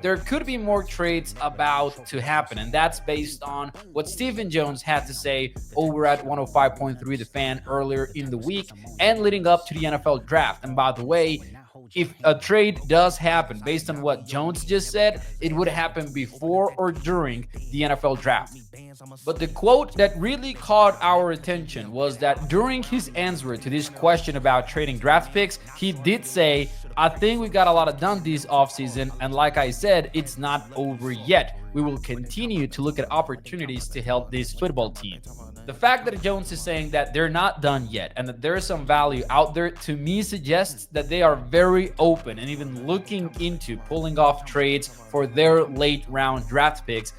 there could be more trades about to happen, and that's based on what Stephen Jones had to say over at 105.3 The Fan earlier in the week and leading up to the NFL draft. And by the way, if a trade does happen, based on what Jones just said, it would happen before or during the NFL draft. But the quote that really caught our attention was that during his answer to this question about trading draft picks, he did say, I think we got a lot of done this offseason, and like I said, it's not over yet. We will continue to look at opportunities to help this football team. The fact that Jones is saying that they're not done yet and that there is some value out there, to me suggests that they are very open and even looking into pulling off trades for their late round draft picks